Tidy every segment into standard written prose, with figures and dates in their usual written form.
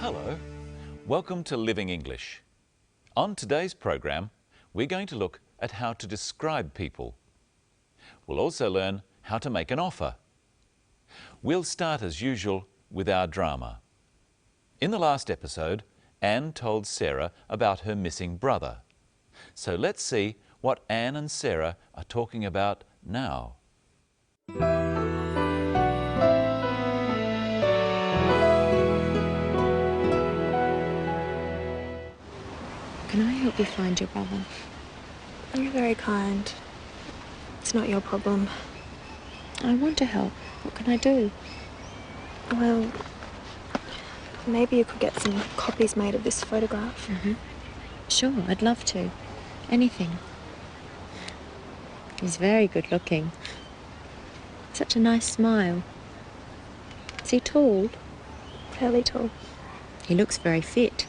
Hello, welcome to Living English. On today's program, we're going to look at how to describe people. We'll also learn how to make an offer. We'll start as usual with our drama. In the last episode, Anne told Sarah about her missing brother. So let's see what Anne and Sarah are talking about now. Can I help you find your brother? You're very kind. It's not your problem. I want to help. What can I do? Well, maybe you could get some copies made of this photograph. Sure, I'd love to. Anything. He's very good looking. Such a nice smile. Is he tall? Fairly tall. He looks very fit.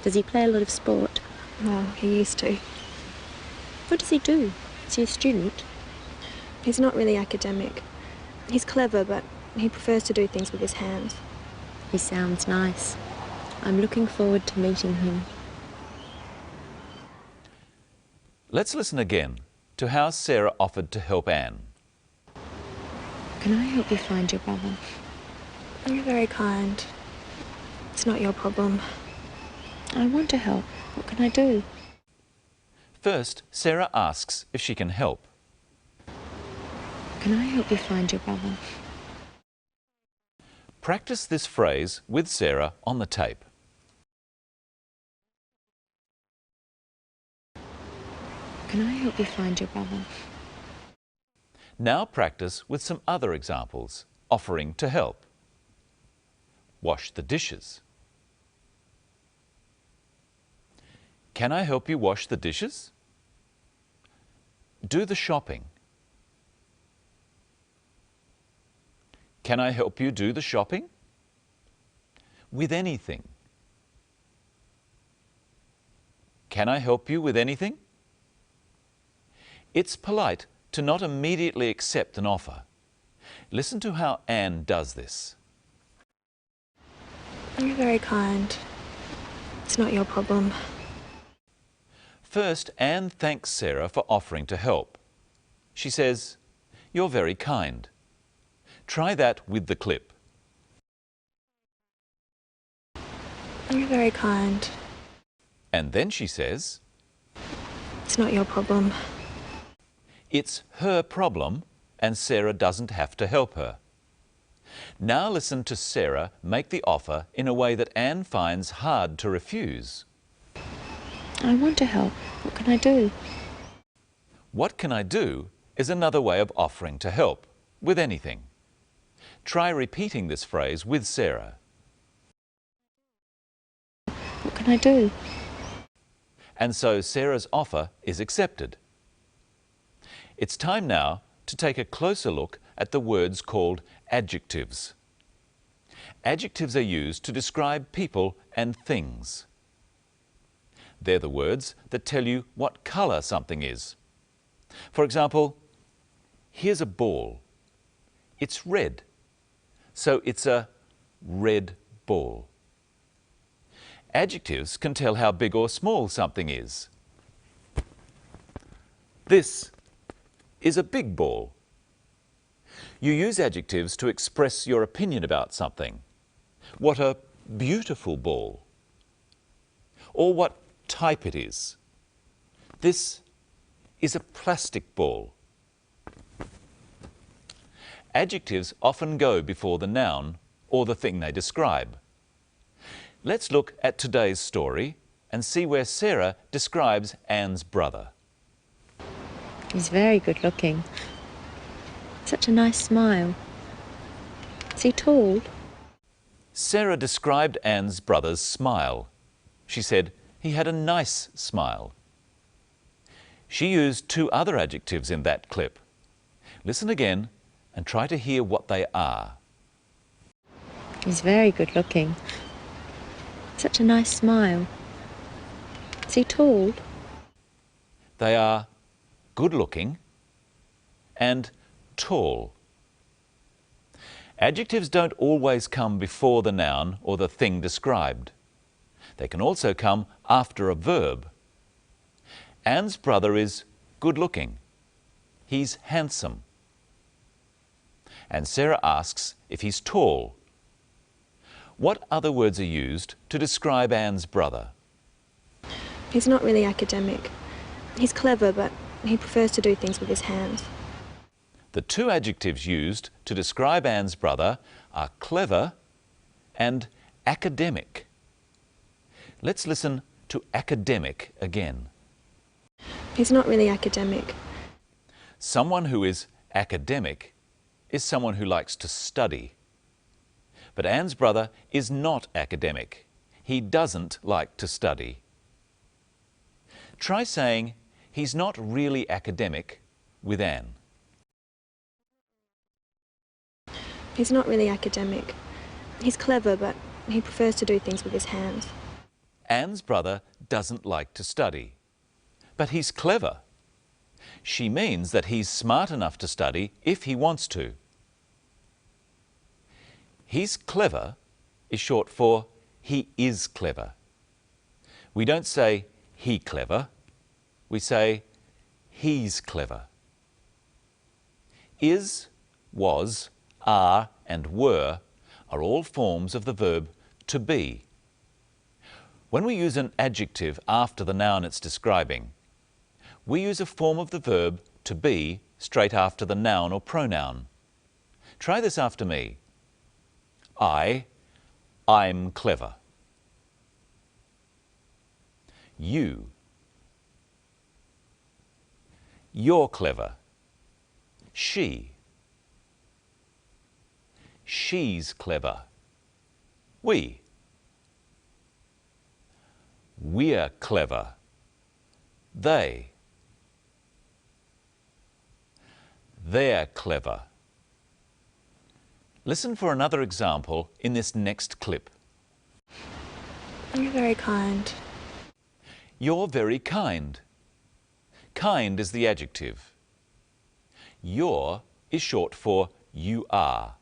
Does he play a lot of sport? Well, he used to. What does he do? Is he a student? He's not really academic. He's clever, but he prefers to do things with his hands. He sounds nice. I'm looking forward to meeting him. Let's listen again to how Sarah offered to help Anne. Can I help you find your brother? You're very kind. It's not your problem. I want to help. What can I do? First, Sarah asks if she can help. Can I help you find your brother? Practice this phrase with Sarah on the tape. Can I help you find your brother? Now practice with some other examples, offering to help. Wash the dishes. Can I help you wash the dishes? Do the shopping. Can I help you do the shopping? With anything. Can I help you with anything? It's polite to not immediately accept an offer. Listen to how Anne does this. You're very kind. It's not your problem. First, Anne thanks Sarah for offering to help. She says, "You're very kind." Try that with the clip. You're very kind. And then she says, It's not your problem. it's her problem and Sarah doesn't have to help her. Now listen to Sarah make the offer in a way that Anne finds hard to refuse. I want to help. What can I do? What can I do is another way of offering to help, with anything. Try repeating this phrase with Sarah. What can I do? And so Sarah's offer is accepted. It's time now to take a closer look at the words called adjectives. Adjectives are used to describe people and things. They're the words that tell you what colour something is. For example, here's a ball. It's red, so it's a red ball. Adjectives can tell how big or small something is. This is a big ball. You use adjectives to express your opinion about something. What a beautiful ball. Or what type it is. This is a plastic ball. Adjectives often go before the noun or the thing they describe. Let's look at today's story and see where Sarah describes Anne's brother. He's very good looking. Such a nice smile. Is he tall? Sarah described Anne's brother's smile. She said he had a nice smile. She used two other adjectives in that clip. Listen again and try to hear what they are. He's very good looking. Such a nice smile. Is he tall? They are good looking and tall. Adjectives don't always come before the noun or the thing described. They can also come after a verb. Anne's brother is good-looking. He's handsome. And Sarah asks if he's tall. What other words are used to describe Anne's brother? He's not really academic. He's clever, but he prefers to do things with his hands. The two adjectives used to describe Anne's brother are clever and academic. Let's listen to academic again. He's not really academic. Someone who is academic is someone who likes to study. But Anne's brother is not academic. He doesn't like to study. Try saying, he's not really academic with Anne. He's not really academic. He's clever, but he prefers to do things with his hands. Anne's brother doesn't like to study, but he's clever. She means that he's smart enough to study if he wants to. He's clever is short for he is clever. We don't say he clever, we say he's clever. Is, was, are and were are all forms of the verb to be. When we use an adjective after the noun it's describing, we use a form of the verb to be straight after the noun or pronoun. Try this after me. I'm clever. You're clever. She's clever. We're clever. They're clever. Listen for another example in this next clip. You're very kind. You're very kind. Kind is the adjective. You're is short for you are.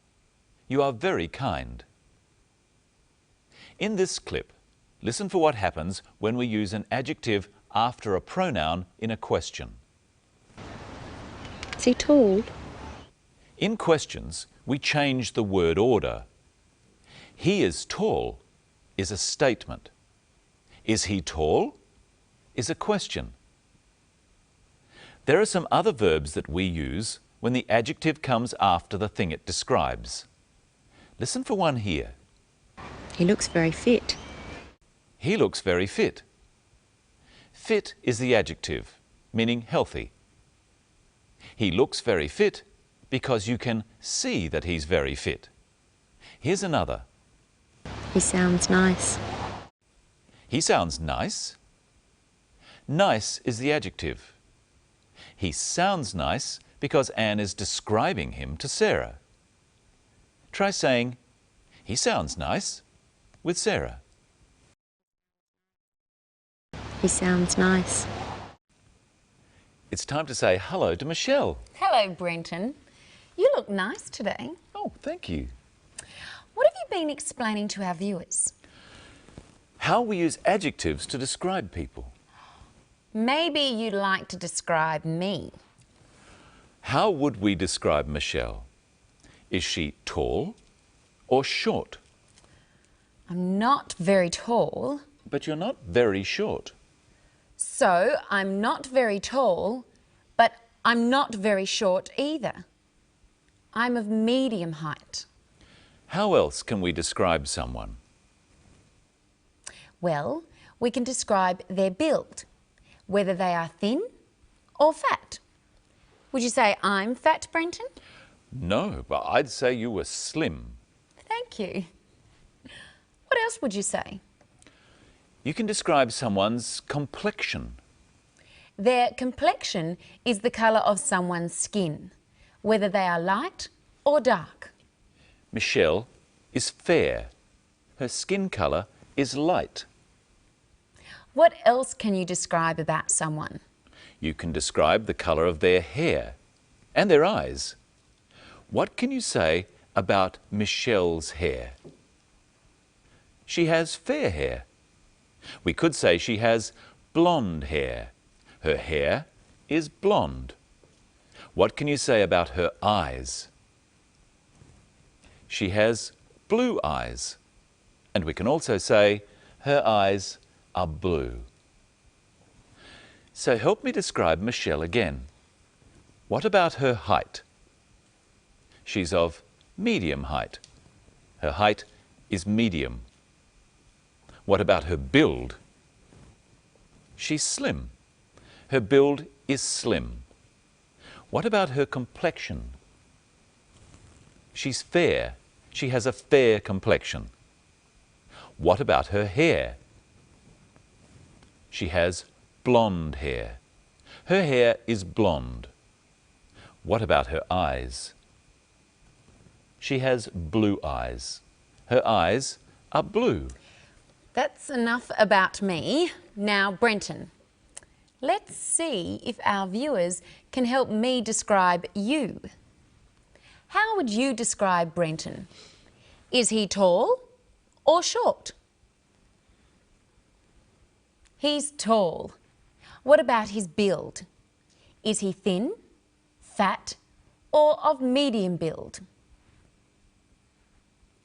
You are very kind. In this clip, listen for what happens when we use an adjective after a pronoun in a question. Is he tall? In questions, we change the word order. He is tall is a statement. Is he tall is a question. There are some other verbs that we use when the adjective comes after the thing it describes. Listen for one here. He looks very fit. He looks very fit. Fit is the adjective, meaning healthy. He looks very fit because you can see that he's very fit. Here's another. He sounds nice. He sounds nice. Nice is the adjective. He sounds nice because Anne is describing him to Sarah. Try saying, he sounds nice with Sarah. He sounds nice. It's time to say hello to Michelle. Hello, Brenton. You look nice today. Oh, thank you. What have you been explaining to our viewers? How we use adjectives to describe people. Maybe you'd like to describe me. How would we describe Michelle? Is she tall or short? I'm not very tall. But you're not very short. So I'm not very tall, but I'm not very short either. I'm of medium height. How else can we describe someone? Well, we can describe their build, whether they are thin or fat. Would you say I'm fat, Brenton? No, but I'd say you were slim. Thank you. What else would you say? You can describe someone's complexion. Their complexion is the colour of someone's skin, whether they are light or dark. Michelle is fair. Her skin colour is light. What else can you describe about someone? You can describe the colour of their hair and their eyes. What can you say about Michelle's hair? She has fair hair. We could say she has blonde hair. Her hair is blonde. What can you say about her eyes? She has blue eyes. And we can also say her eyes are blue. So help me describe Michelle again. What about her height? She's of medium height. Her height is medium. What about her build? She's slim. Her build is slim. What about her complexion? She's fair. She has a fair complexion. What about her hair? She has blonde hair. Her hair is blonde. What about her eyes? She has blue eyes. Her eyes are blue. That's enough about me. Now, Brenton, let's see if our viewers can help me describe you. How would you describe Brenton? Is he tall or short? He's tall. What about his build? Is he thin, fat, or of medium build?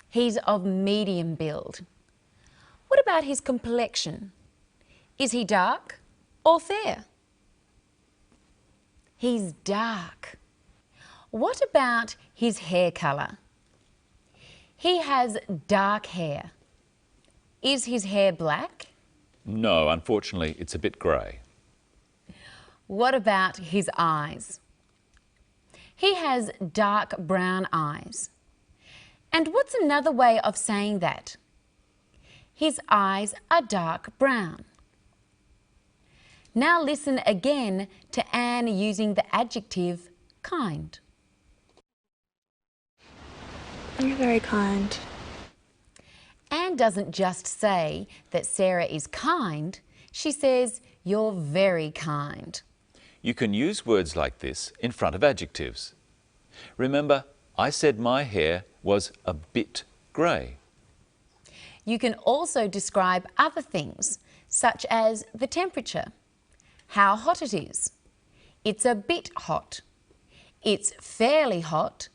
He's of medium build. What about his complexion? Is he dark or fair? He's dark. What about his hair colour? He has dark hair. Is his hair black? No, unfortunately, it's a bit grey. What about his eyes? He has dark brown eyes. And what's another way of saying that? His eyes are dark brown. Now listen again to Anne using the adjective kind. You're very kind. Anne doesn't just say that Sarah is kind, she says you're very kind. You can use words like this in front of adjectives. Remember, I said my hair was a bit grey. You can also describe other things, such as the temperature, how hot it is. It's a bit hot. It's fairly hot.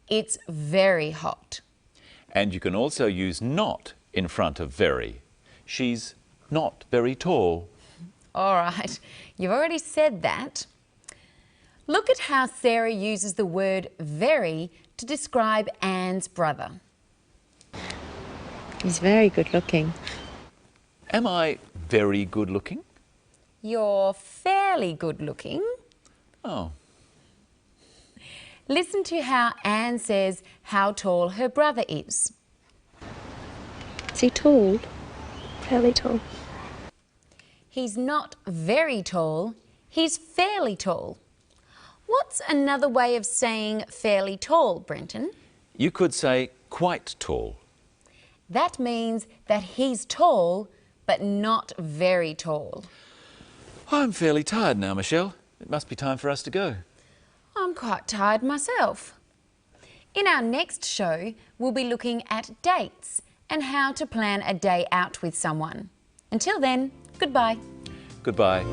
It's very hot. And you can also use not in front of very. She's not very tall. All right, you've already said that. Look at how Sarah uses the word very to describe Anne's brother. He's very good looking. Am I very good looking? You're fairly good looking. Oh. Listen to how Anne says how tall her brother is. Is he tall? Fairly tall. He's not very tall, he's fairly tall. What's another way of saying fairly tall, Brenton? You could say quite tall. That means that he's tall, but not very tall. I'm fairly tired now, Michelle. It must be time for us to go. I'm quite tired myself. In our next show, we'll be looking at dates and how to plan a day out with someone. Until then, goodbye. Goodbye.